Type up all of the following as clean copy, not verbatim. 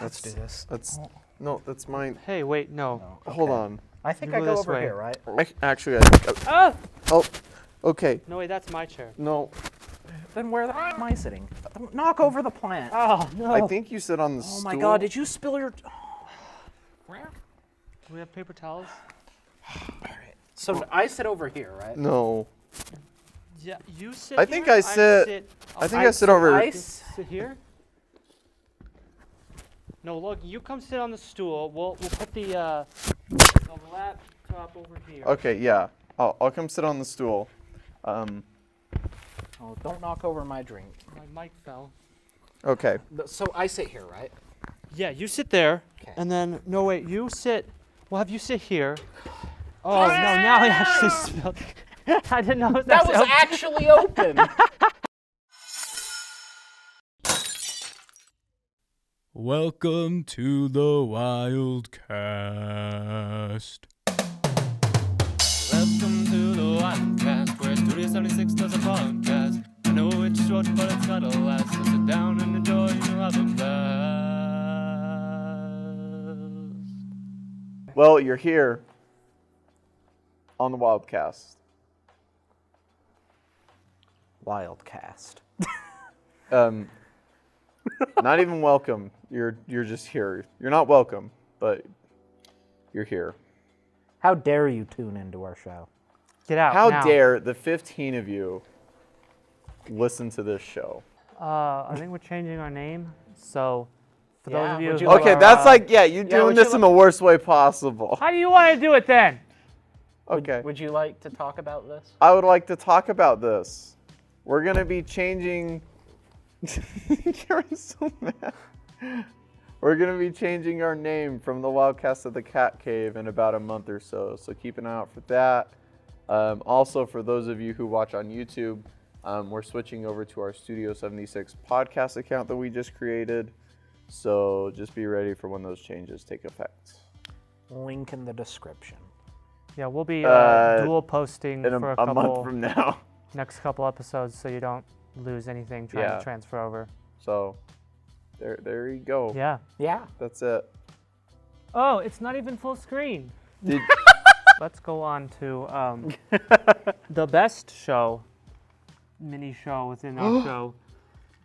Let's do this. That's mine. Hey, wait, no. Okay. Hold on. I think You I go go this over way. here, right? Actually, I think. Ah! Oh, okay. No, wait, that's my chair. No, Then where the heck am I sitting? Don't knock over the plant. Oh, no. I think you sit on the stool. Oh my God! Did you spill your? Where? Do we have paper towels? So I sit over here, right? No. Yeah, you sit I think here, I sit. I think I sit over. Sit here? No, look, you come sit on the stool. We'll put the laptop over here. Okay, yeah. I'll come sit on the stool. Oh, don't knock over my drink. My mic fell. Okay. So I sit here, right? Yeah, you sit there. Okay. And then, no, wait, you sit. We'll have you sit here. Oh, no, now it actually spilled. I didn't know That was actually open. Welcome to the Wildcast. Welcome to the Wildcast, where Studio 76 does a podcast. I know it's short, but it's gotta last. So sit down and enjoy, you'll have a blast. Well, you're here on the Wildcast. Wildcast. Not even welcome. You're just here. You're not welcome, but you're here. How dare you tune into our show? Get out How now. dare the 15 of you listen to this show? I think we're changing our name. So, for those Yeah, of you would who you Okay, are, that's like, yeah, you're would doing you this in the worst way possible. How do you want to do it then? Okay. Would you like to talk about this? I would like to talk about this. We're going to be changing... You're so mad. We're going to be changing our name from the Wildcast to the Cat Cave in about a month or so. So keep an eye out for that. Also, for those of you who watch on YouTube, we're switching over to our Studio 76 podcast account that we just created. So just be ready for when those changes take effect. Link in the description. Yeah, we'll be dual posting In for a month from now. next couple episodes, so you don't lose anything trying Yeah. to transfer over. So there you go. Yeah. Yeah. That's it. Oh, it's not even full screen. Did, Let's go on to the best show, mini show within our show.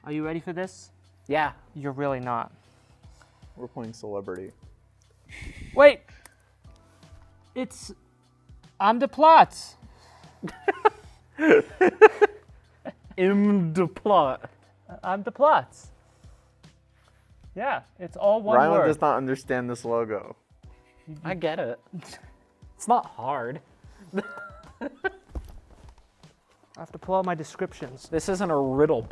Are you ready for this? Yeah. You're really not. we're playing celebrity. Wait! I'm the plots. In the plot. I'm the plots. Yeah, it's all one Ryland word. does not understand this logo. I get it. It's not hard. I have to pull out my descriptions. This isn't a riddle.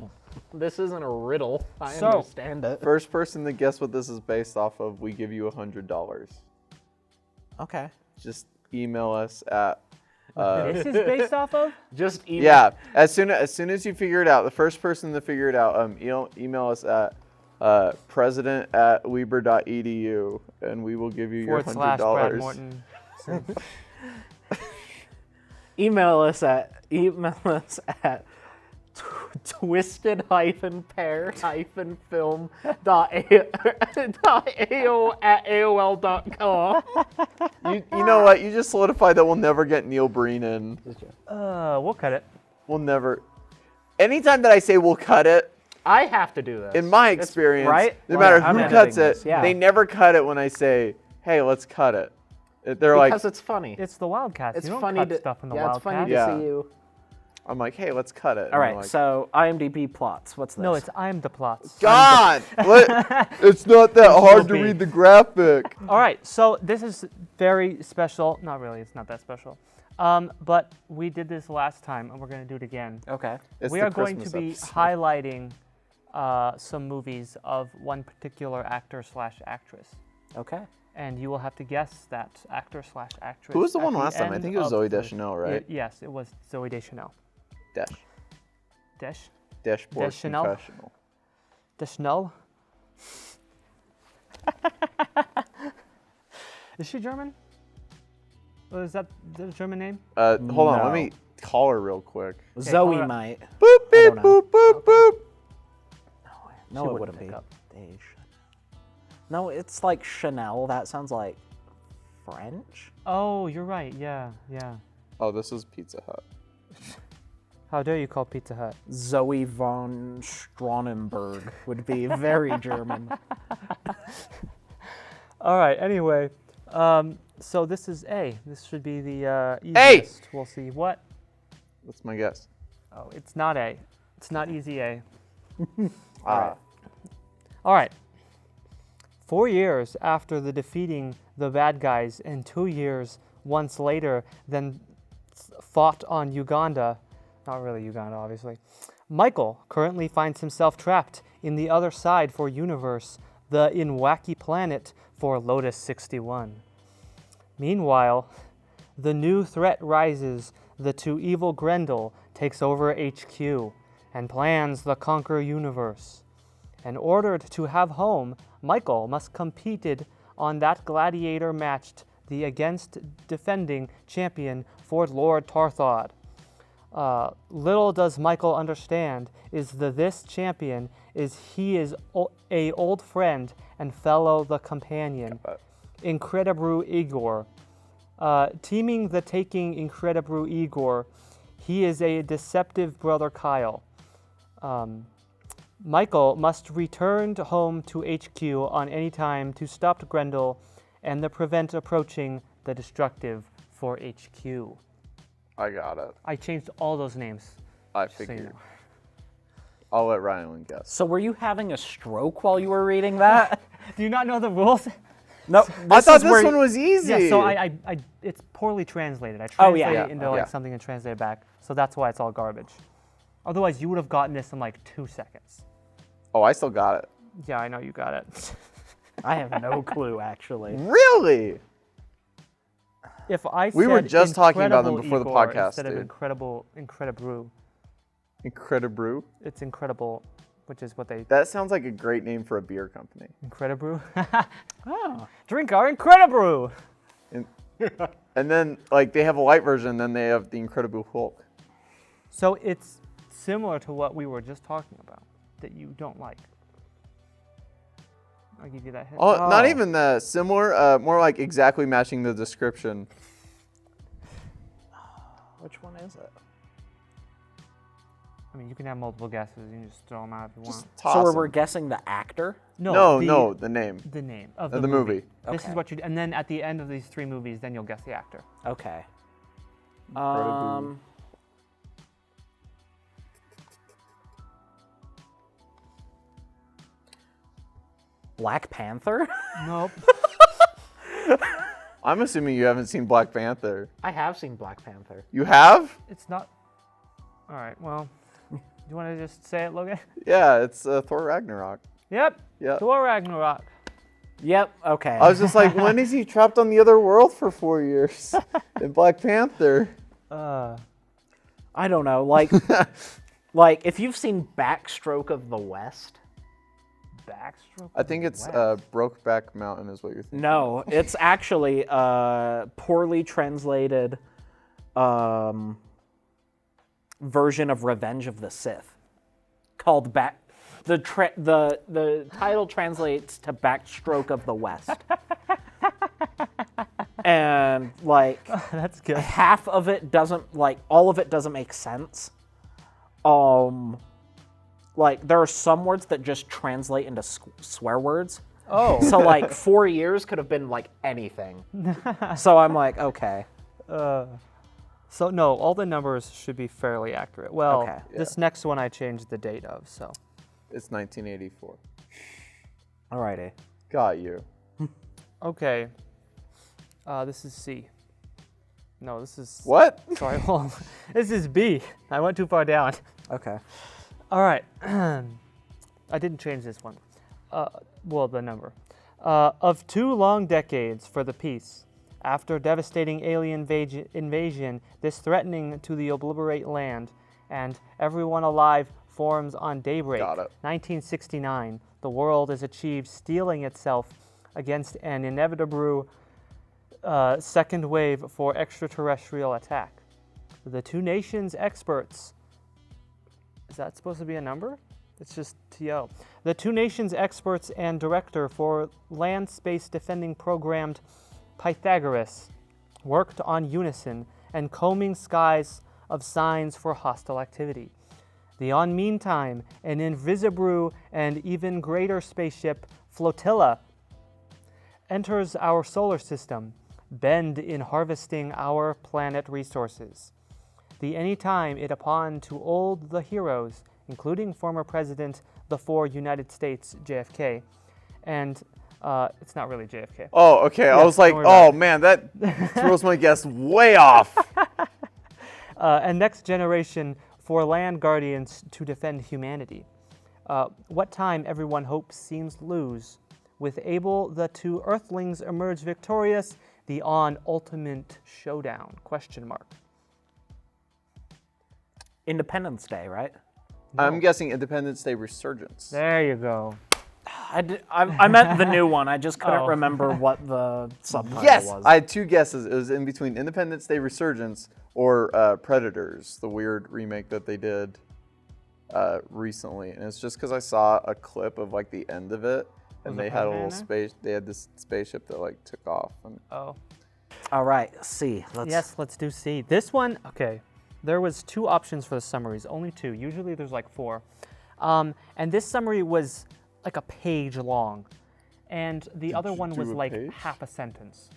This isn't a riddle. I So- understand it. First person to guess what this is based off of, we give you $100. Okay. Just email us at. This is based off of? Just email. Yeah, as soon as you figure it out, the first person to figure it out, email us at president@weber.edu, and we will give you your /Brad $100. Morton. Email us at twisted-film.ao@aol.com. You know what? You just solidified that we'll never get Neil Breen in. We'll cut it. We'll never. Anytime that I say we'll cut it, I have to do this. in my It's- experience, right? no Well, matter I'm who editing cuts it, this, yeah. they never cut it when I say, "Hey, let's cut it." They're Because like, it's funny. It's the Wildcast. It's You don't funny cut to stuff in the yeah, Wildcast. it's funny to Yeah. see you. I'm like, "Hey, let's cut it." All And right, they're like, so IMDb plots. What's this? No, it's I'm the plots. God, what? It's not that hard to be. read the graphic. All right, so this is very special. Not really, it's not that special. But we did this last time, and we're going to do it again. Okay. It's We the are going to Christmas be episode. highlighting some movies of one particular actor/actress. Okay. And you will have to guess that actor/actress. Who was the at one last time? I end think it was of Zooey the- Deschanel, right? Yes, it was Zooey Deschanel. Dashboard Deschanel? Confessional. Deschanel? Is she German? Or is that the German name? Hold on, No. let me call her real quick. Zoe hold on. might. Boop, beep, don't know. boop, boop, boop. No, She it wouldn't wouldn't pick be. up. No, it's like Chanel. That sounds like French. Oh, you're right. Yeah, yeah. Oh, this is Pizza Hut. How dare you call Pizza Hut? Zoe von Stronenberg would be very German. All right. Anyway, so this is A. This should be the easiest. We'll see. What? What's my guess? Oh, it's not A. It's not easy A. Ah. All right. 4 years after the defeating the bad guys, and 2 years once later, then fought on Uganda. Not really Uganda, obviously. Michael currently finds himself trapped in the other side for universe, the in wacky planet for Lotus 61. Meanwhile, the new threat rises. The too evil Grendel takes over HQ and plans the Conquer universe. In order to have home, Michael must competed on that gladiator matched the against defending champion for Lord Tarthod. Little does Michael understand is this champion is a old friend and fellow the companion, Incredibrew Igor. Teaming the taking Incredibrew Igor, he is a deceptive brother Kyle. Michael must return home to HQ on any time to stop Grendel and the prevent approaching the destructive for HQ. I got it. I changed all those names. I so you figured. know. I'll let Ryland guess. So were you having a stroke while you were reading that? Do you not know the rules? No, I thought this one was easy. Yeah, so I it's poorly translated. I Oh, yeah. translated it into Yeah. like something and translated it back. So that's why it's all garbage. Otherwise, you would have gotten this in like 2 seconds. Oh, I still got it. Yeah, I know you got it. I have no clue, actually. Really? If I We were said just talking about them Incredible before the Igor podcast, instead dude. of Incredibrew, Incredibrew? it's Incredible, which is what they That sounds like a great name for a beer company. Incredibrew. Oh. Drink our Incredibrew. And then, like, they have a light version, then they have the Incredible Hulk. So it's similar to what we were just talking about that you don't like. I'll give you that hint. Oh, not even the similar, more like exactly matching the description. Which one is it? I mean, you can have multiple guesses. You can just throw them out if you want. Just toss So 'em. we're guessing the actor? No, the name. The name of Of the the movie. This is Okay. what you and then at the end of these 3 movies, then you'll guess the actor. Okay. Incredible. Black Panther? Nope. I'm assuming you haven't seen Black Panther. I have seen Black Panther. You have? It's not. All right. Well, do you want to just say it, Logan? Yeah, it's Thor Ragnarok. Yep. Yep. Thor Ragnarok. Yep, okay. I was just like, when is he trapped on the other world for 4 years in Black Panther? I don't know, like, if you've seen Backstroke of the West. Backstroke. I think it's Brokeback Mountain is what you're thinking. No, it's actually a poorly translated version of Revenge of the Sith called Back. The title translates to Backstroke of the West. And like That's good. half of it doesn't, like, all of it doesn't make sense. Like, there are some words that just translate into swear words. Oh. So, like, 4 years could have been, like, anything. So I'm like, okay. So no, all the numbers should be fairly accurate. Well, Okay. this next one I changed the date of, so. It's 1984. Alrighty. Got you. Okay. This is C. No, this is. What? Sorry, hold on. This is B. I went too far down. Okay. All right. I didn't change this one. Well, the number. Of 2 long decades for the peace, after devastating alien invasion, this threatening to the obliterate land, and everyone alive forms on daybreak. Got it. 1969. The world is achieved steeling itself against an inevitable second wave for extraterrestrial attack. The 2 nations experts. Is that supposed to be a number? It's just TO. The two nations' experts and director for land space defending program, Pythagoras, worked on unison and combing skies of signs for hostile activity. The on meantime, an Invisibrew and even greater spaceship flotilla enters our solar system, bend in harvesting our planet resources. The anytime it upon to old the heroes, including former President the four United States, JFK, and it's not really JFK. Oh, okay. I was like, oh man, that throws my guess way off. And next generation for land guardians to defend humanity. What time everyone hopes seems lose. With able the two Earthlings emerge victorious, the on ultimate showdown, question mark. Independence Day, right? I'm guessing Independence Day Resurgence. There you go. I meant the new one. I just couldn't remember what the subtitle Yes, was. I had two guesses. It was in between Independence Day Resurgence or Predators, the weird remake that they did recently. And it's just because I saw a clip of like the end of it, and they had a little space. They had this spaceship that like took off. And Oh. All right, C. Let's do C. This one, okay. There was two options for the summaries, only two. Usually there's like four. And this summary was like a page long. And the other one was like half a sentence.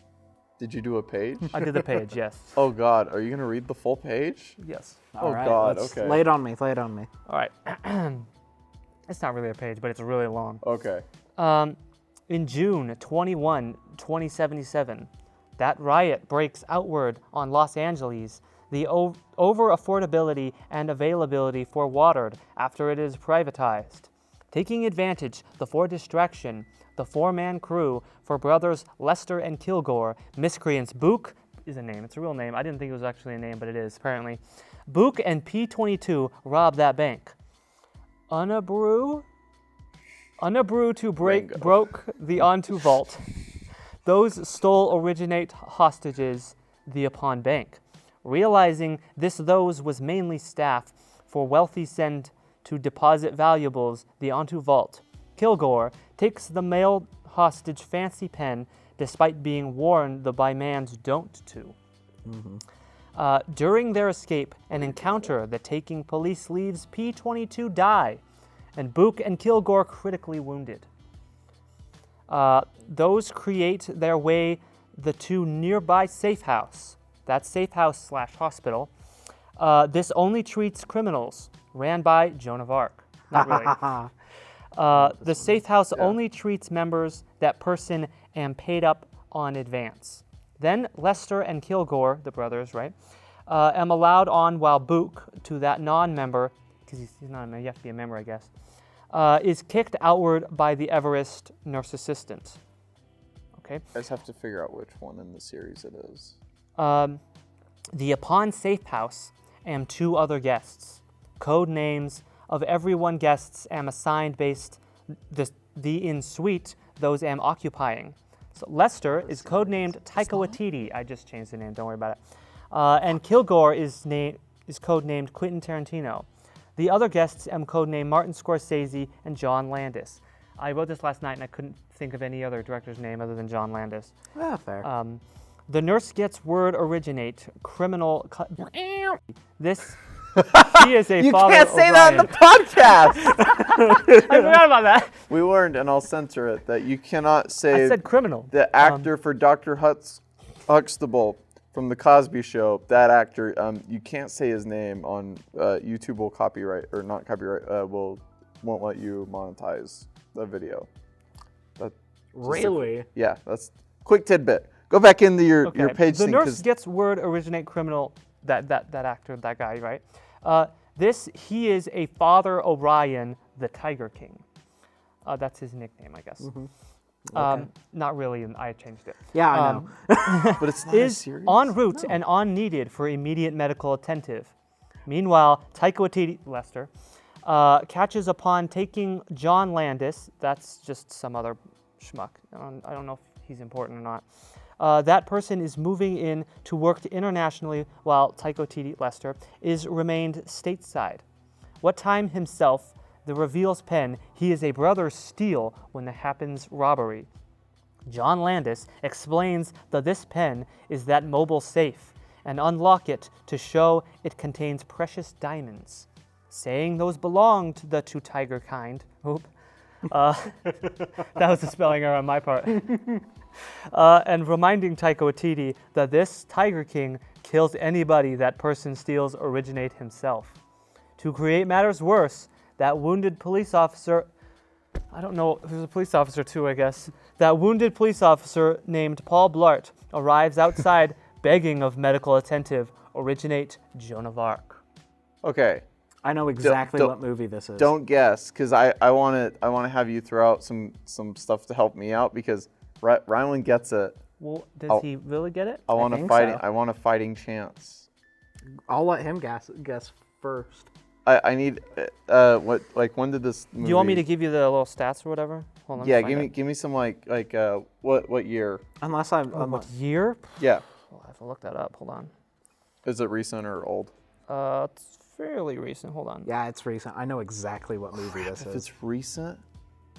Did you do a page? I did the page, yes. Oh God, are you gonna read the full page? Yes. All right, God, okay. Lay it on me. Lay it on me. All right. It's not really a page, but it's really long. Okay. In June 21, 2077, that riot breaks outward on Los Angeles. The over-affordability and availability for water after it is privatized. Taking advantage, for distraction, the four-man crew for brothers Lester and Kilgore, miscreants Book is a name, it's a real name. I didn't think it was actually a name, but it is apparently. Book and P-22 rob that bank. Unabrew to broke the onto vault. Those stole originate hostages the upon bank. Realizing those was mainly staff for wealthy send to deposit valuables the onto vault. Kilgore takes the male hostage fancy pen despite being warned the by man's don't to. During their escape and encounter, the taking police leaves P-22 die and Book and Kilgore critically wounded. Those create their way the two nearby safe house. That's safe house / hospital. This only treats criminals, ran by Joan of Arc. Not really. The safe house only treats members that person and paid up on advance. Then Lester and Kilgore, the brothers, right, am allowed on while Book, to that non-member, because he's not a member, you have to be a member, I guess, is kicked outward by the Everest nurse assistant. Okay. I just have to figure out which one in the series it is. The upon safe house am two other guests. Code names of everyone guests am assigned based the in suite those am occupying. So Lester is codenamed Taika Waititi. I just changed the name. Don't worry about it. And Kilgore is codenamed Quentin Tarantino. The other guests am codenamed Martin Scorsese and John Landis. I wrote this last night and I couldn't think of any other director's name other than John Landis. Fair. The nurse gets word originate criminal. This he is a You father. can't say that on the podcast. I forgot about that. We learned, and I'll censor it, that you cannot say I said criminal. the actor for Dr. Huxtable from the Cosby Show. That actor, you can't say his name on YouTube. Will copyright or not copyright? Won't let you monetize the video. Really? Yeah, that's quick tidbit. Go back into your page The thing. nurse gets word originate criminal. That actor, that guy, right? He is a Father Orion, the Tiger King. That's his nickname, I guess. Not really, and I changed it. Yeah, I know. But it's not a Is series. en route and on needed for immediate medical attentive. Meanwhile, Taika Waititi, Lester, catches upon taking John Landis. That's just some other schmuck. I don't know if he's important or not. That person is moving in to work internationally while Taika Waititi, Lester, is remained stateside. What time himself, the reveals pen, he is a brother Steele when the happens robbery. John Landis explains that this pen is that mobile safe and unlock it to show it contains precious diamonds, saying those belong to the two tiger kind. Oop. That was a spelling error on my part. And reminding Taika Waititi that this Tiger King kills anybody that person steals originate himself. To create matters worse, that wounded police officer, I don't know, there's a police officer too, I guess. That wounded police officer named Paul Blart arrives outside begging of medical attentive, originate Joan of Arc. Okay. I know exactly what movie this is. Don't guess, because I want to have you throw out some stuff to help me out, because Ryland gets it. Well, does he really get it? I want think so. I want a fighting chance. I'll let him guess first. I need when did this movie? Do you want me to give you the little stats or whatever? Hold on, Yeah, let me find give me some what year? Unless I'm. it. What year? Yeah. Oh, I have to look that up. Hold on. Is it recent or old? It's fairly recent. Hold on. Yeah, it's recent. I know exactly what movie this If is. it's recent,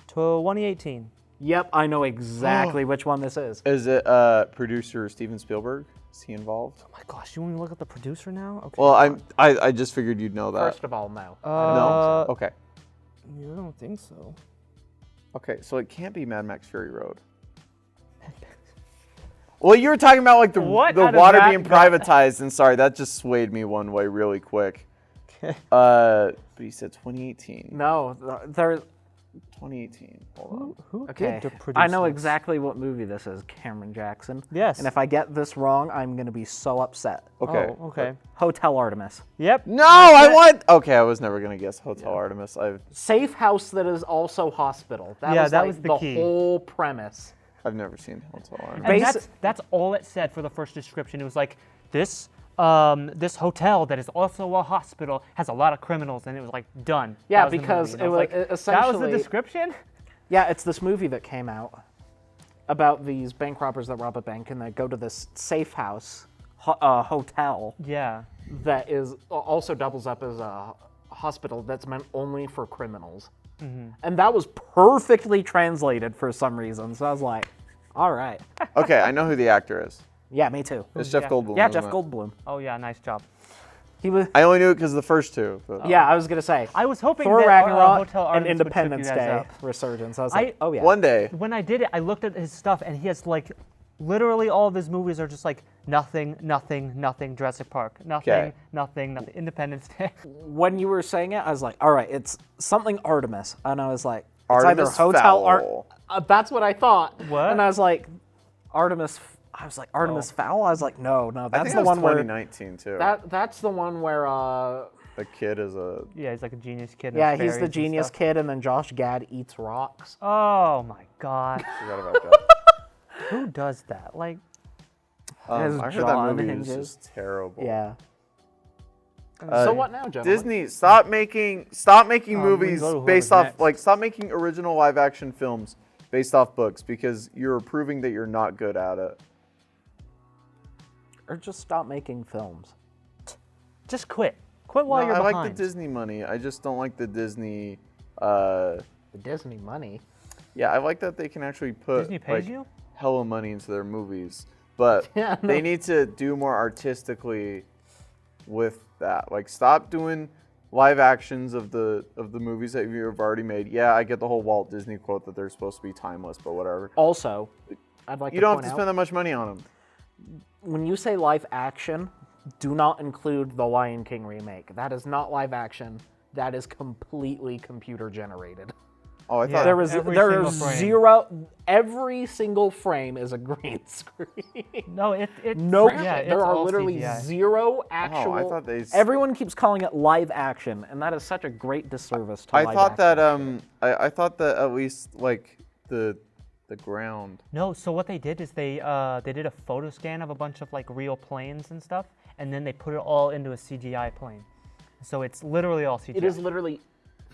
2018. Yep, I know exactly which one this is. is it producer Steven Spielberg? Is he involved? Oh my gosh, you want me to look at the producer now? Okay. Well, hold I just figured you'd know that. First of all, no. on. Okay. I don't think so. Okay, so it can't be Mad Max Fury Road. Well, you were talking about like the What? the How did water that being go- privatized, and sorry, that just swayed me one way really quick. Okay. But you said 2018. No, there. 2018. Hold on. Who Okay, did produce I know this? exactly what movie this is. Cameron Jackson. Yes. And if I get this wrong, I'm gonna be so upset. Okay. Oh, okay. Hotel Artemis. Yep. No, I want. Okay, I was never gonna guess Hotel Artemis. Safe house that is also hospital. That Yeah, was that like was the key. whole premise. I've never seen Hotel Artemis. And Basi- that's all it said for the first description. It was like this hotel that is also a hospital has a lot of criminals, and it was like done. Yeah, That was the because movie. And I it was like, that was the essentially- description. Yeah, it's this movie that came out about these bank robbers that rob a bank and they go to this safe house hotel Yeah. that is also doubles up as a hospital that's meant only for criminals. And that was perfectly translated for some reason. So I was like, all right. Okay, I know who the actor is. Yeah, me too. It's Jeff Yeah. Goldblum. Yeah, isn't Jeff it? Goldblum. Oh yeah, nice job. He was. I only knew it because of the first two. But. Yeah, I was gonna say. I was hoping Thor that Ragnarok Hotel and Artemis would trip you Independence guys Day up. Resurgence. I was like, oh yeah. One day. When I did it, I looked at his stuff, and he has like, literally all of his movies are just like nothing, nothing, nothing. Jurassic Park, nothing, Okay. nothing, nothing. Independence Day. When you were saying it, I was like, all right, it's something Artemis, and I was like, it's Artemis either Hotel Fowl. That's what I thought. What? And I was like, Artemis. I was like, Artemis Fowl. I was like, no, I that's think the that was one where 2019 too. that's the one where The kid is a. Yeah, he's like a genius kid. yeah, and he's fairies the and genius stuff. kid, and then Josh Gad eats rocks. Oh my God. Forgot about that. Who does that? Like, His I heard jaw that movie unhinges. was just terrible. Yeah. Uh, So what now, gentlemen? Disney, stop making we movies go to based whoever's off next. like stop making original live action films based off books, because you're proving that you're not good at it. Or just stop making films. just quit. Quit while No, you're I behind. like the Disney money. I just don't like the Disney. The Disney money. Yeah, I like that they can actually put Disney pays like, you? hella money into their movies, but Yeah, no. they need to do more artistically with that. Like, stop doing live actions of the movies that you've already made. Yeah, I get the whole Walt Disney quote that they're supposed to be timeless, but whatever. Also, I'd like You to don't point have to out, spend that much money on them. when you say live action, do not include the Lion King remake. That is not live action. That is completely computer generated. Oh, I Yeah. thought There is Every there single is frame. zero. Every single frame is a green screen. No, it No, yeah, it's there are all literally CGI. zero actual. I thought they. Everyone keeps calling it live action, and that is such a great disservice to I live thought action. that I thought that at least like the ground. No, so what they did is they did a photo scan of a bunch of like real planes and stuff, and then they put it all into a CGI plane. So it's literally all CGI. It is literally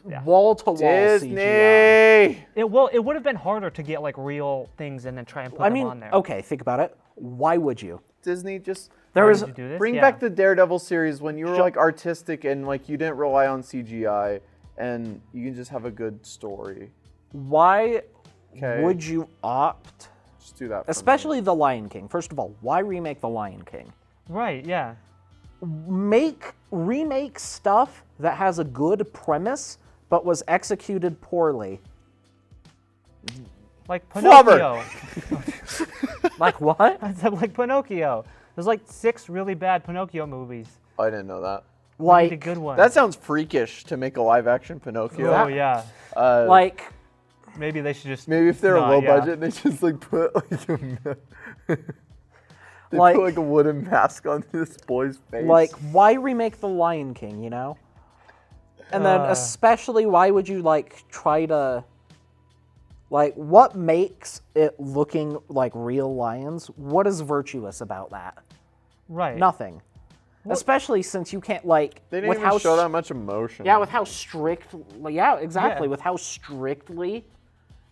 Yeah. wall to wall Disney. CGI. It would have been harder to get like real things and then try and put I them mean, on there. okay, think about it. Why would you? Disney just There Why is would you do this? bring Yeah. back the Daredevil series when you were Sure. like artistic and like you didn't rely on CGI and you can just have a good story. Why 'Kay. would you opt? Just do that. For Especially The Lion King. First of all, why remake The Lion King? Right, yeah. Remake stuff that has a good premise but was executed poorly. Like Flubber. Pinocchio. Like what? I said like Pinocchio. There's like 6 really bad Pinocchio movies. I didn't know that. We need a Like good one. That sounds freakish to make a live-action Pinocchio. Oh yeah. like Maybe they should just. Maybe if they're not, low yeah. budget, they just like put like they Like- put like a wooden mask on this boy's face. like why remake The Lion King, you know? And then especially why would you like try to like what makes it looking like real lions? What is virtuous about that? Right. Nothing. Especially since you can't like they didn't with even how show that much emotion. Yeah, with how strict, yeah, exactly. Yeah. With how strictly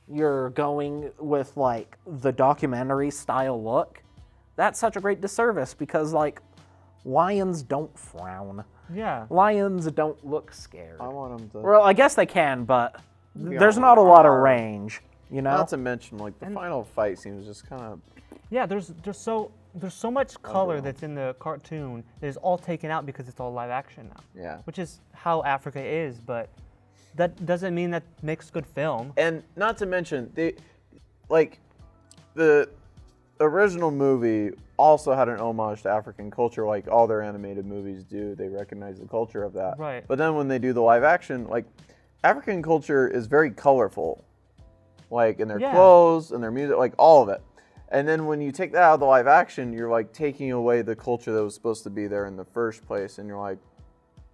you're going with like the documentary style look, that's such a great disservice because like lions don't frown, Yeah. lions don't look scared. I want them to. Well, I guess they can, but there's not a lot of range, you know. Not to mention, like the final fight scene was just kind of. Yeah. There's so much color that's in the cartoon that is all taken out because it's all live action now. Yeah. Which is how Africa is, but that doesn't mean that makes good film. And not to mention, the original movie also had an homage to African culture, like all their animated movies do. They recognize the culture of that. Right. But then when they do the live action, like African culture is very colorful, like in their Yeah. clothes and their music, like all of it. And then when you take that out of the live action, you're like taking away the culture that was supposed to be there in the first place, and you're like,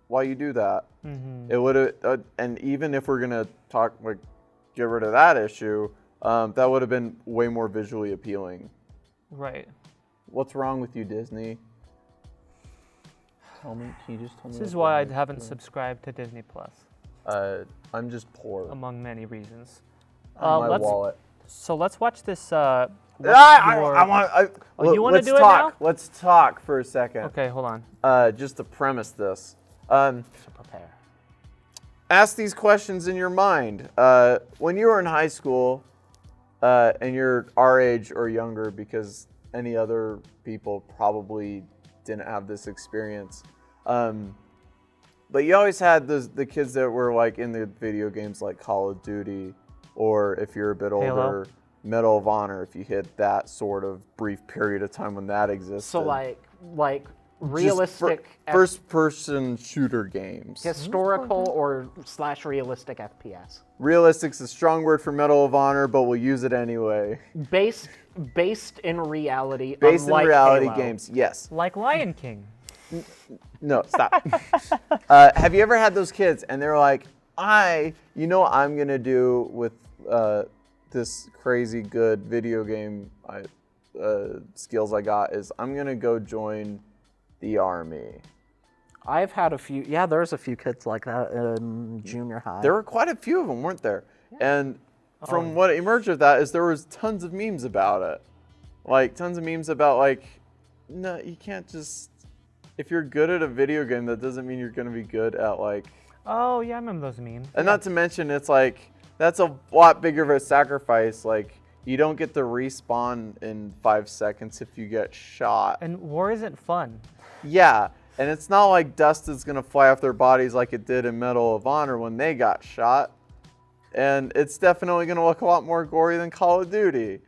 why you do that? Mm-hmm. It would have, and even if we're gonna talk like get rid of that issue, that would have been way more visually appealing. Right. What's wrong with you, Disney? Tell me, can you just tell me? This what's is why I wrong? haven't subscribed to Disney Plus, I'm just poor. among many reasons. My wallet. So let's watch this. I Oh, you wanna let's do it talk. now? Let's talk for a second. Okay, hold on. Just to premise this. To prepare. Ask these questions in your mind. When you were in high school, and you're our age or younger, because any other people probably didn't have this experience. But you always had the kids that were like in the video games like Call of Duty, or if you're a bit older, Medal of Honor, if you hit that sort of brief period of time when that existed. So like Just realistic, first-person shooter games. historical or / realistic FPS. Realistic's a strong word for Medal of Honor, but we'll use it anyway. Based in reality. Based in unlike reality Halo. games, yes. Like Lion King. No, stop. Have you ever had those kids and they're like, you know what I'm gonna do with this crazy good video game skills I got is I'm gonna go join the army. I've had a few. Yeah, there's a few kids like that in junior high. There were quite a few of them, weren't there? And from what emerged of that is there was tons of memes about it. Like tons of memes about like, no, you can't just. If you're good at a video game, that doesn't mean you're gonna be good at like. Oh yeah, I remember those memes. And not to mention, it's like that's a lot bigger of a sacrifice. Like you don't get to respawn in 5 seconds if you get shot. And war isn't fun. Yeah, and it's not like dust is gonna fly off their bodies like it did in Medal of Honor when they got shot. And it's definitely gonna look a lot more gory than Call of Duty.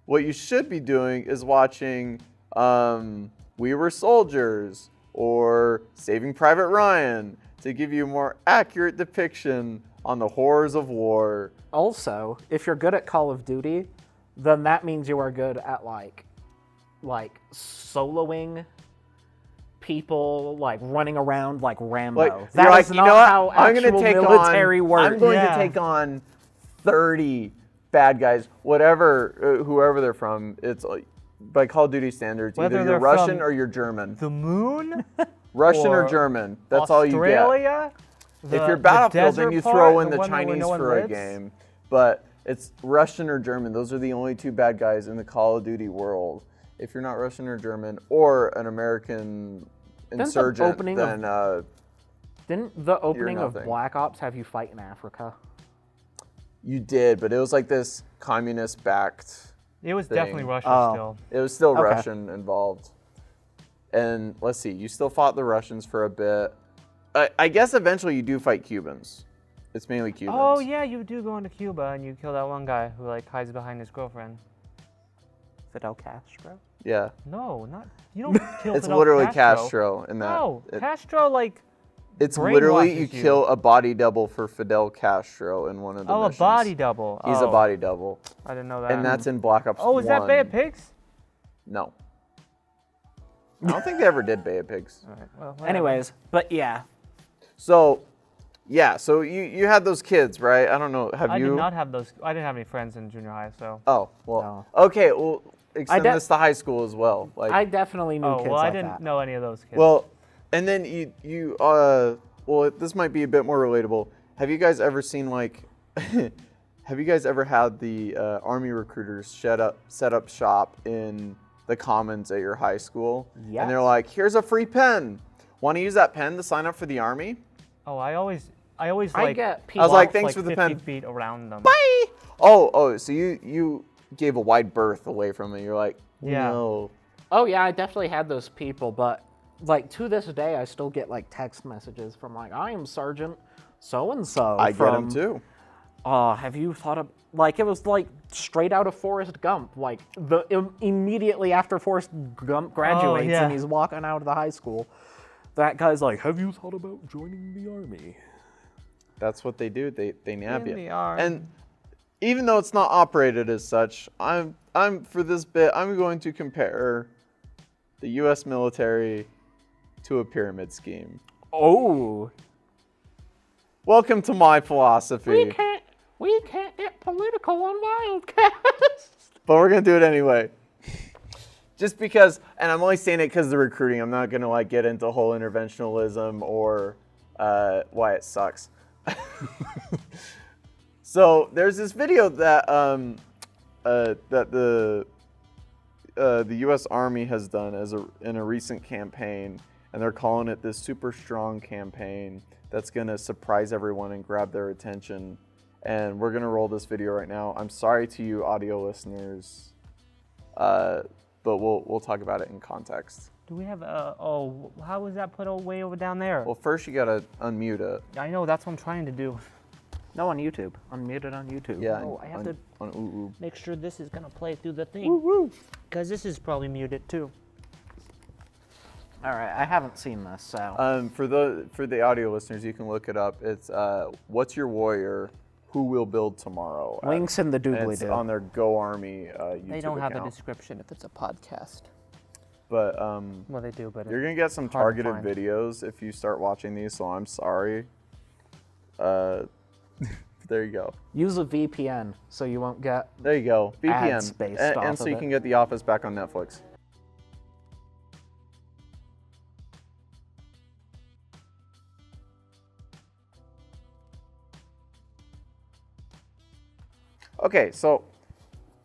What you should be doing is watching We Were Soldiers or Saving Private Ryan to give you a more accurate depiction on the horrors of war. Also, if you're good at Call of Duty, then that means you are good at like soloing people, like running around like Rambo. Like, That you're is like, you not know what? how I'm gonna actual take military on, works. I'm going Yeah. to take on 30 bad guys, whatever, whoever they're from. It's like, by Call of Duty standards, Whether either they're you're Russian from or you're German. The moon? Russian or or German. That's all you get. Australia? If you're Battlefield, then you throw in the one where Chinese no one for a lives? game. But it's Russian or German. Those are the only two bad guys in the Call of Duty world. If you're not Russian or German or an American the insurgent, opening of- then Didn't the opening of nothing. Black Ops have you fight in Africa? You did, but it was like this communist-backed. It was thing. definitely Russia Oh. still. It was still Okay. Russian involved. And let's see, you still fought the Russians for a bit. I guess eventually you do fight Cubans. It's mainly Cubans. Oh yeah, you do go into Cuba and you kill that one guy who like hides behind his girlfriend. Fidel Castro? No, not you don't kill. It's Fidel literally Castro. Castro in that. No, Castro like. It's literally you brainwashes you. kill a body double for Fidel Castro in one of the Oh, missions. a body double. He's a body double. I didn't know that. And that's in Black Ops 1. Oh, is that Bay of Pigs? No. I don't think they ever did Bay of Pigs. All right. Well, whatever. Anyways, but yeah. So, yeah, so you had those kids, right? I don't know. Have I you? did not have those. I didn't have any friends in junior high, so. Oh, well. No. Okay, well, extend de- this to high school as well. Like, I definitely knew Oh kids well, I like didn't that. know any of those kids. well, and then well, this might be a bit more relatable. Have you guys ever seen like, have you guys ever had the Army recruiters set up shop in the commons at your high school? Yes. And they're like, here's a free pen. Want to use that pen to sign up for the Army? oh, I always I like. get I was people. like, walked, thanks for the 50 pen. feet around them. Bye. Oh, so you gave a wide berth away from it. You're like, Yeah. no. Oh yeah, I definitely had those people, but like to this day, I still get like text messages from like, I am Sergeant so and so. I get them too. Have you thought of like it was like straight out of Forrest Gump, like immediately after Forrest Gump graduates yeah. and he's walking out of the high school, that guy's like, have you thought about joining the Army? That's what they do. They nab you. In the Army. And even though it's not operated as such, I'm for this bit, I'm going to compare the U.S. military to a pyramid scheme. Oh, Welcome to my philosophy, we can't get political on Wildcast. but we're gonna do it anyway. Just because, and I'm only saying it because of the recruiting. I'm not gonna like get into whole interventionalism or why it sucks. So there's this video that that the U.S. Army has done in a recent campaign, and they're calling it this super strong campaign that's gonna surprise everyone and grab their attention. And we're gonna roll this video right now. I'm sorry to you audio listeners, but we'll talk about it in context. Do we have oh, how was that put way over down there? Well, first you gotta unmute it. I know, that's what I'm trying to do. No, on YouTube. Unmuted on YouTube. Yeah. Oh, I have to on ooh. make sure this is gonna play through the thing. Because this is probably muted too. All right, I haven't seen this, so. For the audio listeners, you can look it up. It's What's Your Warrior? Who Will Build Tomorrow? Links in the And doobly it's doo. on their Go Army YouTube They don't have a account. description if it's a podcast. But Well, they do, but you're gonna get some hard to targeted find. videos if you start watching these. So I'm sorry. There you go. Use a VPN so you won't get. There you go. VPN. Ads based and off so of you it. can get The Office back on Netflix. Okay, so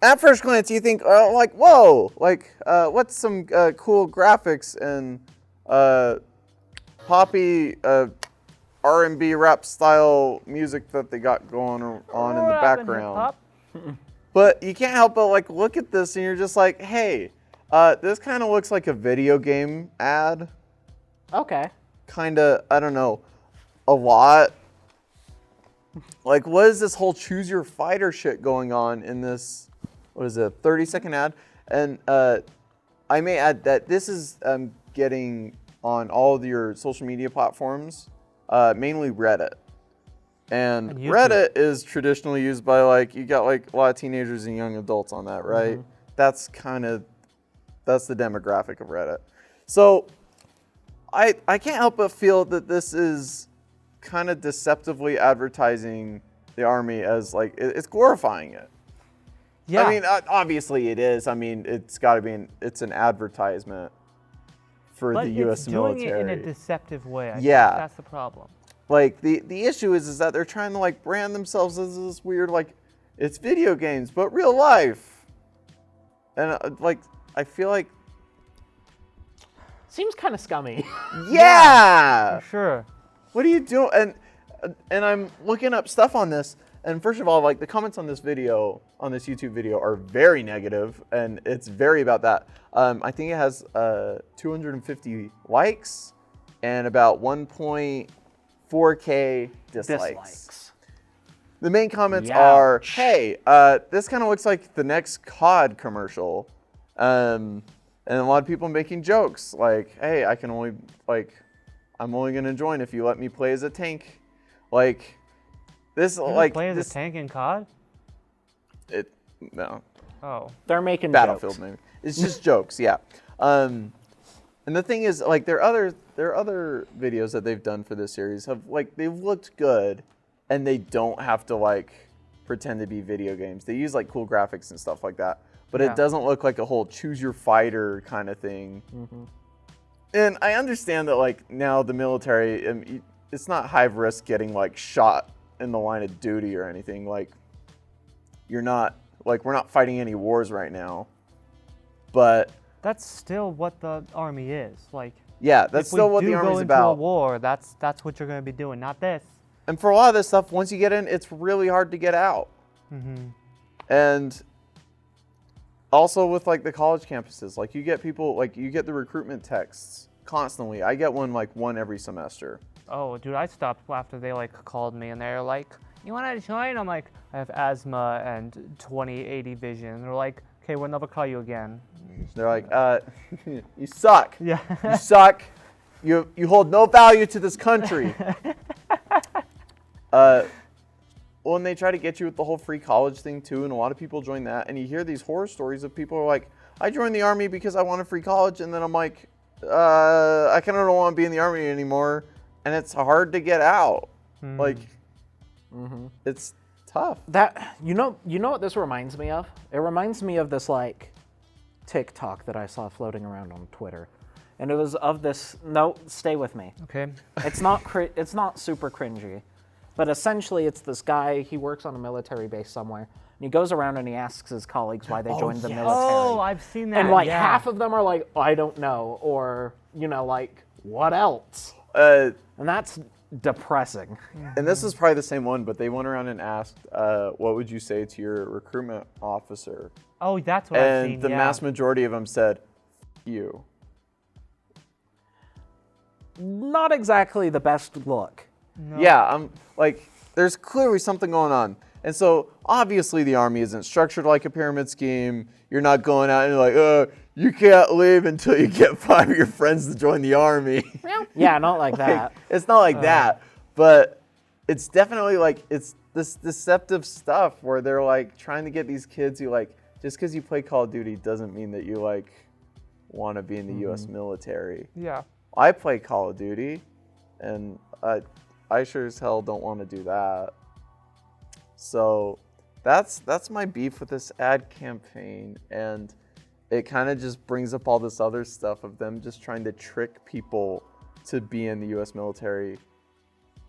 at first glance you think, like, whoa, like, what's some cool graphics and poppy R&B rap style music that they got going on in the background. But you can't help but like look at this and you're just like, hey, this kind of looks like a video game ad. Okay. Kind of, I don't know, a lot. Like, what is this whole choose your fighter shit going on in this, what is it, 30-second ad? And I may add that this is getting on all of your social media platforms, mainly Reddit. And YouTube. Reddit is traditionally used by like, you got like a lot of teenagers and young adults on that, right? That's the demographic of Reddit. So I can't help but feel that this is kind of deceptively advertising the Army as like, it's glorifying it. Yeah. I mean, obviously it is. I mean, it's got to be, it's an advertisement for but the U.S. it's doing military. it in a deceptive way. I Yeah. think that's the problem. Like, the issue is that they're trying to like brand themselves as this weird, like, it's video games, but real life. And like, I feel like, Seems kind of scummy. yeah! For sure. what are you doing? And I'm looking up stuff on this. And first of all, like the comments on this video, on this YouTube video, are very negative, and it's very about that. I think it has 250 likes and about 1.4K dislikes. The main comments are, "Hey, this kind of looks like the next COD commercial," and a lot of people making jokes like, "Hey, I'm only gonna join if you let me play as a tank," like. This like play as this a tank in COD? No. Oh. They're making Battlefield jokes. maybe. It's just jokes, yeah. And the thing is, like, there are other videos that they've done for this series they've looked good, and they don't have to like pretend to be video games. They use like cool graphics and stuff like that, but it doesn't look like a whole choose your fighter kind of thing. Mm-hmm. And I understand that like now the military, it's not high risk getting like shot in the line of duty or anything. Like we're not fighting any wars right now, but that's still what the army is. Like, yeah, that's still what the army's about. If we do go into a war, that's what you're going to be doing, not this. And for a lot of this stuff, once you get in, it's really hard to get out. Mm-hmm. And also with like the college campuses, like you get people, like you get the recruitment texts constantly. I get one every semester. Oh, dude, I stopped after they like called me and they're like, "You want to join?" I'm like, "I have asthma and 20/80 vision." And they're like, "Okay, we'll never call you again." They're like, "You suck. Yeah. You suck. You hold no value to this country." Well, and they try to get you with the whole free college thing too, and a lot of people join that. And you hear these horror stories of people who are like, "I joined the army because I want a free college," and then I'm like, "I kind of don't want to be in the army anymore." And it's hard to get out. Like, it's tough. That you know what this reminds me of? It reminds me of this like TikTok that I saw floating around on Twitter, and it was of this. No, stay with me. Okay. It's not super cringy, but essentially it's this guy. He works on a military base somewhere, and he goes around and he asks his colleagues why they joined the military. Oh, I've seen that. And like half of them are like, "I don't know," or like, "What else?" And that's depressing. And this is probably the same one, but they went around and asked, "What would you say to your recruitment officer?" Oh, that's what I've seen. And the mass majority of them said, "F you." Not exactly the best look. No. Yeah, I'm like, there's clearly something going on. And so obviously the army isn't structured like a pyramid scheme. You're not going out and you're like, you can't leave until you get 5 of your friends to join the army. Yeah, not like that. It's not like that, but it's definitely like, it's this deceptive stuff where they're like trying to get these kids who like, just because you play Call of Duty doesn't mean that you like want to be in the U.S. military. Yeah. I play Call of Duty, and I sure as hell don't want to do that. So that's my beef with this ad campaign, and it kind of just brings up all this other stuff of them just trying to trick people to be in the U.S. military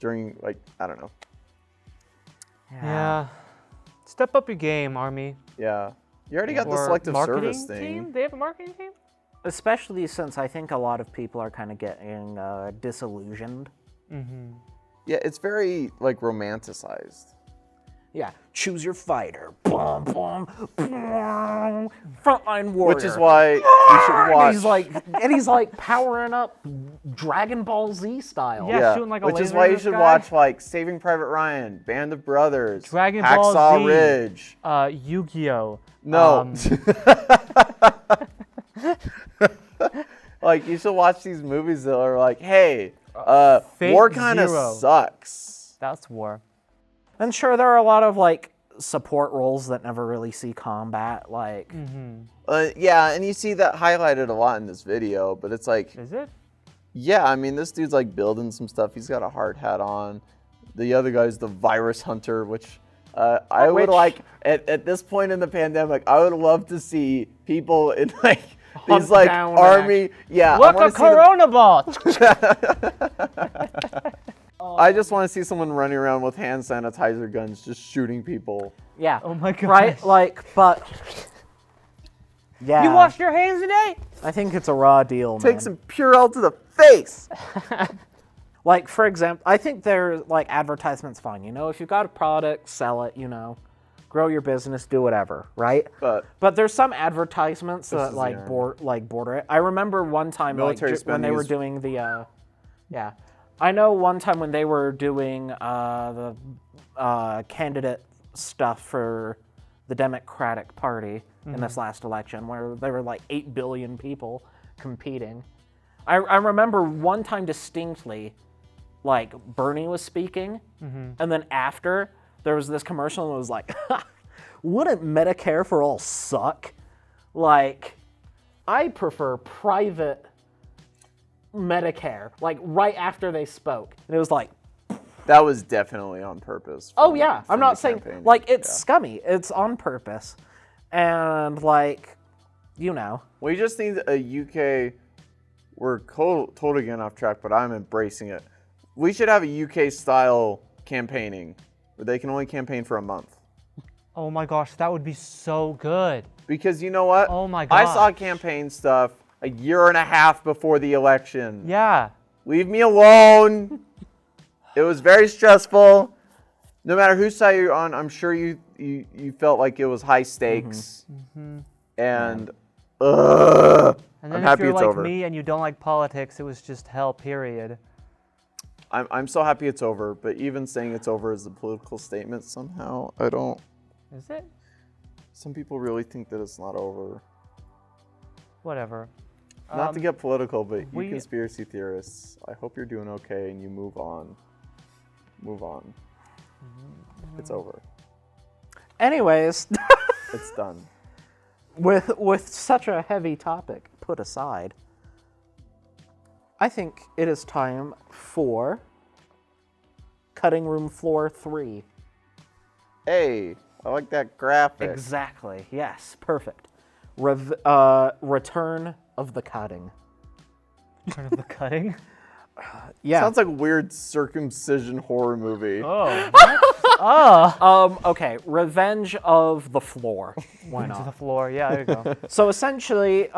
during, like, I don't know. Yeah. Step up your game, Army. Yeah. You already got the Or selective marketing service thing. team? They have a marketing team? Especially since I think a lot of people are kind of getting disillusioned. Mm-hmm. Yeah, it's very, like, romanticized. Yeah, choose your fighter. Boom, boom, boom. Frontline warrior. Which is why you should watch. And he's like powering up Dragon Ball Z style. Yeah, shooting like a which is laser why in you the should sky. watch like Saving Private Ryan, Band of Brothers, Dragon Ball Hacksaw Z, Ridge. Yu-Gi-Oh. No. Like you should watch these movies that are like, hey, Fate war kind of Zero. sucks. That's war. And sure, there are a lot of like support roles that never really see combat. Like, Yeah, and you see that highlighted a lot in this video, but it's like, Is it? yeah, I mean, this dude's like building some stuff. He's got a hard hat on. The other guy's the virus hunter, which I would like, at this point in the pandemic, I would love to see people in like these like down army. Yeah, Look, I a Corona ball! I just want to see someone running around with hand sanitizer guns just shooting people. yeah. Oh my god. Right? Like, but. Yeah. You washed your hands today? I think it's a raw deal, man. Take some Purell to the face. Like, for example, I think they're like advertisements fine. You know, if you've got a product, sell it, grow your business, do whatever, right? But there's some advertisements that like border it. I remember one time when they were doing the I know one time when they were doing the candidate stuff for the Democratic Party in this last election, where there were like 8 billion people competing. I remember one time distinctly, like Bernie was speaking, and then after there was this commercial and it was like, wouldn't Medicare for all suck? Like, I prefer private Medicare, like right after they spoke. And it was like, that was definitely on purpose. Oh yeah, I'm not saying, like, it's scummy. It's on purpose. And like, We just need a UK, we're totally getting off track, but I'm embracing it. We should have a UK style campaigning where they can only campaign for a month. Oh my gosh, that would be so good. Because you know what? Oh my gosh. I saw campaign stuff a year and a half before the election. Yeah. Leave me alone. It was very stressful. No matter whose side you're on, I'm sure you felt like it was high stakes. And And then I'm if happy you're it's like over. me and you don't like politics, it was just hell, period. I'm so happy it's over, but even saying it's over is a political statement somehow. I don't. Is it? Some people really think that it's not over. Whatever. Not to get political, but you we- conspiracy theorists, I hope you're doing okay and you move on. Move on. It's over. anyways, It's done. with such a heavy topic put aside, I think it is time for Cutting Room Floor 3. Hey, I like that graphic. Exactly. Yes. Perfect. Return of the Cutting. Return of the Cutting? Yeah. Sounds like a weird circumcision horror movie. Oh. What? Okay. Revenge of the Floor. Why To the not? floor. Yeah, there you go. So essentially,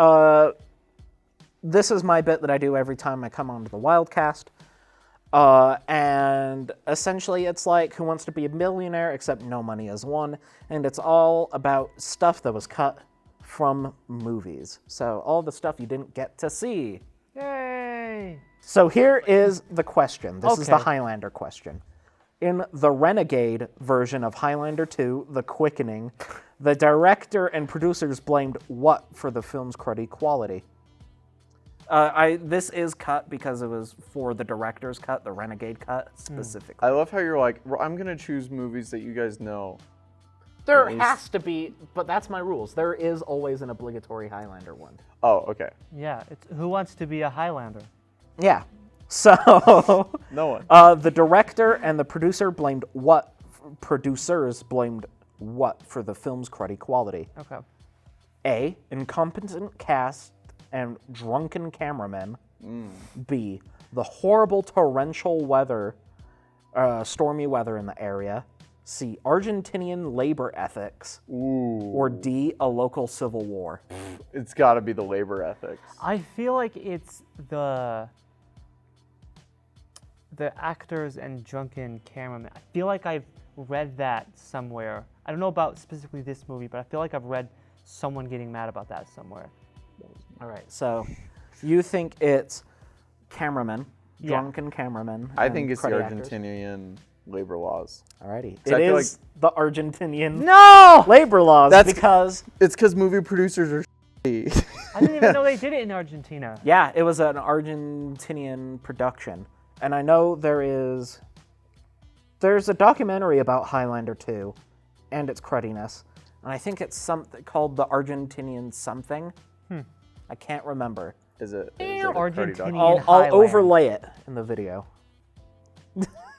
this is my bit that I do every time I come onto the Wildcast. And essentially it's like Who Wants to Be a Millionaire, except no money is won. And it's all about stuff that was cut from movies. So all the stuff you didn't get to see. Yay! So here is the question. This is the Okay. Highlander question. In the Renegade version of Highlander 2, The Quickening, the director and producers blamed what for the film's cruddy quality? This is cut because it was for the director's cut, the Renegade cut specifically. I love how you're like, I'm going to choose movies that you guys know. There Nice. has to be, but that's my rules. There is always an obligatory Highlander one. Oh, okay. Yeah, it's Who Wants to Be a Highlander? Yeah. So No one. the director and the producer blamed what? Producers blamed what for the film's cruddy quality? Okay. A. Incompetent cast and drunken cameramen. B. The horrible torrential weather, stormy weather in the area. C. Argentinian labor ethics. Ooh. Or D. A local civil war. It's got to be the labor ethics. I feel like it's the actors and drunken cameramen. I feel like I've read that somewhere. I don't know about specifically this movie, but I feel like I've read someone getting mad about that somewhere. All right, so you think it's cameramen, Yeah. drunken cameramen. I and think it's the cruddy actors? Argentinian labor laws. Alrighty. So I It feel is the Argentinian No! labor laws That's- because, It's because movie producers are shitty. I didn't even know they did it in Argentina. yeah, it was an Argentinian production. And I know there's a documentary about Highlander 2 and its cruddiness. And I think it's something called the Argentinian something. I can't remember. Is it? Argentinian. I'll Highland. overlay it in the video.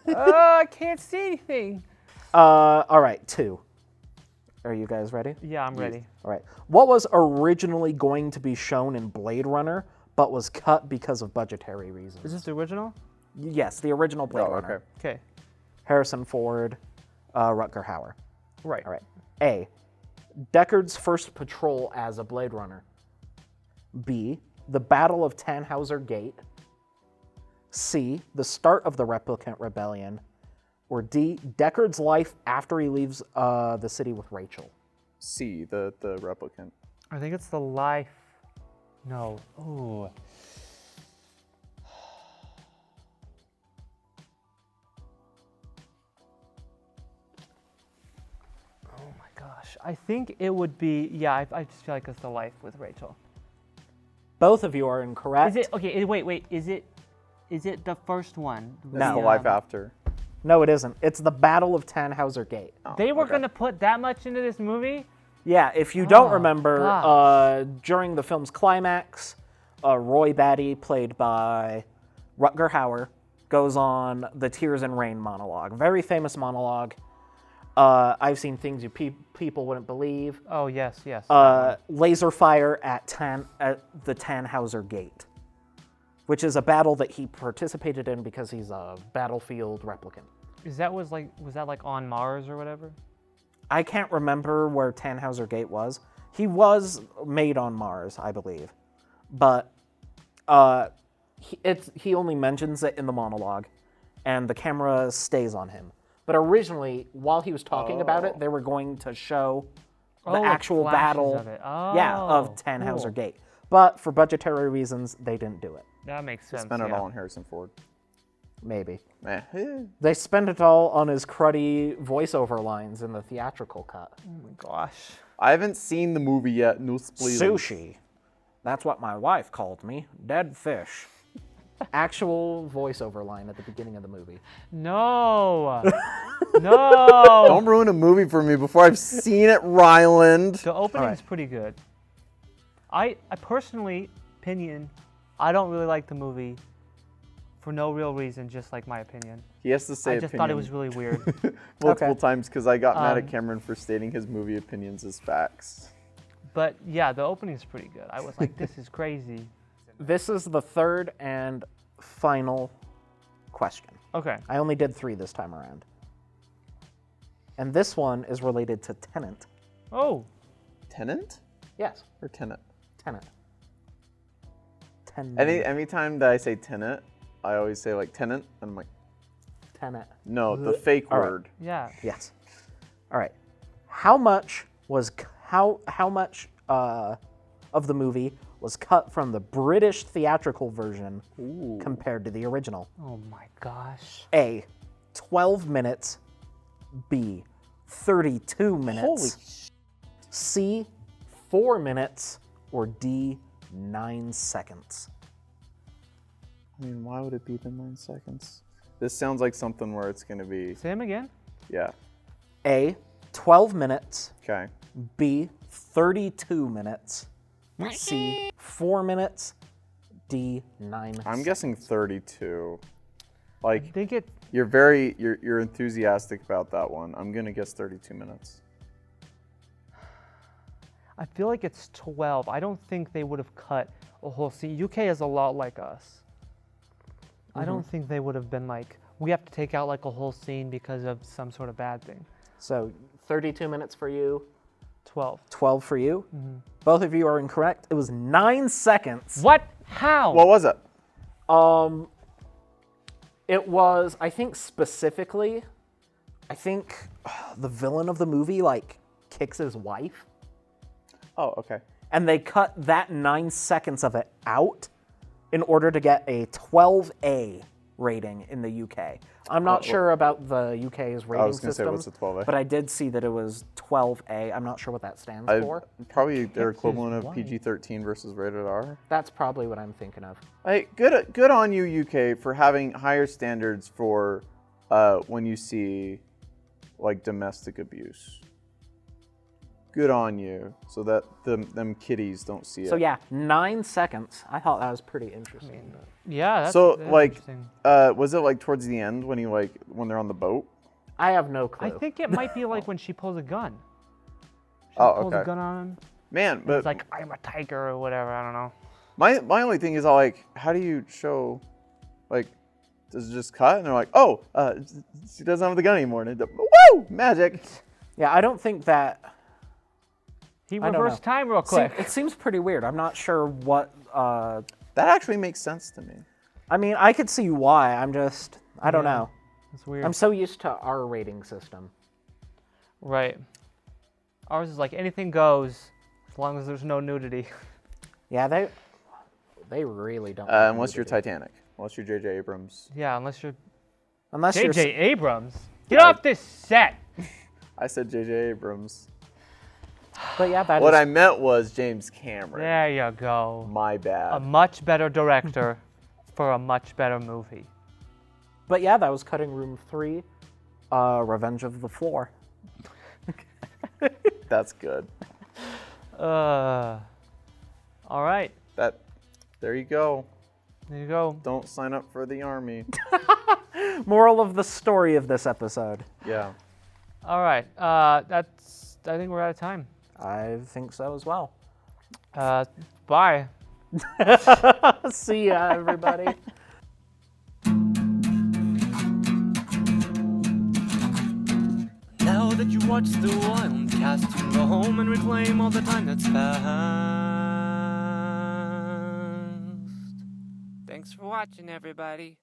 I can't see anything. All right, 2. Are you guys ready? Yeah, I'm ready. All right. What was originally going to be shown in Blade Runner, but was cut because of budgetary reasons? Is this the original? Yes, the original Blade Oh, Runner. okay. Okay. Harrison Ford, Rutger Hauer. Right. All right. A. Deckard's first patrol as a Blade Runner. B. The Battle of Tannhauser Gate. C, the start of the replicant rebellion, or D, Deckard's life after he leaves the city with Rachel? C, the replicant. I think it's the life. No. Ooh. Oh my gosh. I think it would be, yeah, I just feel like it's the life with Rachel. Both of you are incorrect. Is it, okay, wait, is it the first one? It's the life after. No, it isn't. It's the Battle of Tannhauser Gate. Oh, They were okay. gonna put that much into this movie? Yeah, if you don't Oh, remember, gosh. during the film's climax, Roy Batty, played by Rutger Hauer, goes on the Tears and Rain monologue. Very famous monologue. I've seen things you people wouldn't believe. Oh, yes. Laser fire at the Tannhauser Gate, which is a battle that he participated in because he's a battlefield replicant. was that like on Mars or whatever? I can't remember where Tannhauser Gate was. He was made on Mars, I believe, but he only mentions it in the monologue, and the camera stays on him. But originally, while he was talking about it, they were going to show the like actual flashes battle, of it. of Oh, Tannhauser cool. Gate. But for budgetary reasons, they didn't do it. That makes sense. Spend it yeah. all on Harrison Ford. Maybe. Eh. They spent it all on his cruddy voiceover lines in the theatrical cut. Oh my gosh. I haven't seen the movie yet. No spoilers. Sushi. That's what my wife called me. Dead fish. Actual voiceover line at the beginning of the movie. No. No. Don't ruin a movie for me before I've seen it, Ryland. The opening's right. pretty good. I personally, I don't really like the movie for no real reason, just like my opinion. He has to say I just thought it was really weird. multiple Okay. times because I got mad at Cameron for stating his movie opinions as facts. But yeah, the opening's pretty good. I was like, this is crazy. This is the third and final question. Okay. I only did 3 this time around. And this one is related to Tenet. Oh, Tenant Yes, or Tenet? Tenet. Anytime that I say Tenet, I always say like tenant, and I'm like, Tenet. no, the fake All right. word. yeah. Yes. All right. How much of the movie was cut from the British theatrical version compared to the original? Oh my gosh. A, 12 minutes. B, 32 minutes. Holy C, 4 minutes. Or D, 9 seconds. I mean, why would it be the 9 seconds? This sounds like something where it's going to be, Say him again. yeah. A, 12 minutes. Okay. B, 32 minutes. C, 4 minutes. D, 9 seconds. I'm guessing 32. I Like, think it. you're enthusiastic about that one. I'm going to guess 32 minutes. I feel like it's 12. I don't think they would have cut a whole scene. UK is a lot like us. I don't think they would have been like, we have to take out like a whole scene because of some sort of bad thing. So 32 minutes for you, 12. 12 for you. Both of you are incorrect. It was 9 seconds. What? How? What was it? It was, I think specifically, the villain of the movie like kicks his wife, Oh, okay. and they cut that 9 seconds of it out in order to get a 12A rating in the UK. I'm not sure about the UK's rating I was going to say, system, what's a 12A? but I did see that it was 12A. I'm not sure what that stands for. Probably their his equivalent of wife. PG-13 versus rated R. That's probably what I'm thinking of. Hey, good on you, UK, for having higher standards for when you see like domestic abuse. Good on you, so that them kiddies don't see it. So yeah, 9 seconds. I thought that was pretty interesting. yeah, that's So that's like, interesting. was it like towards the end when when they're on the boat? I have no clue. I think it might be like when she pulls a gun. She Oh, pulls a okay. gun on him. Man, but It's like, I'm a tiger or whatever. I don't know. my only thing is like, how do you show, like, does it just cut and they're like, oh, she doesn't have the gun anymore, and woo, magic. Yeah, I don't think that. He I don't reversed know. time real quick. It seems pretty weird. I'm not sure what. That actually makes sense to me. I mean, I could see why. I don't Yeah. know. It's weird. I'm so used to our rating system. Right. Ours is like anything goes as long as there's no nudity. Yeah, they really don't. Unless you're Titanic. Unless you're J.J. Abrams. Yeah, unless you're Unless you're J.J. Abrams. Get off this set. I said J.J. Abrams. But yeah, that What is- I meant was James Cameron. There you go. My A bad. much better director for a much better movie. But yeah, that was Cutting Room 3, Revenge of the Floor. That's good. All right. There you go. There you go. Don't sign up for the army. Moral of the story of this episode. Yeah. All right. I think we're out of time. I think so as well. Bye. See ya, everybody. Now that you watched the Wildcast, you can go home and reclaim all the time that's past. Thanks for watching, everybody.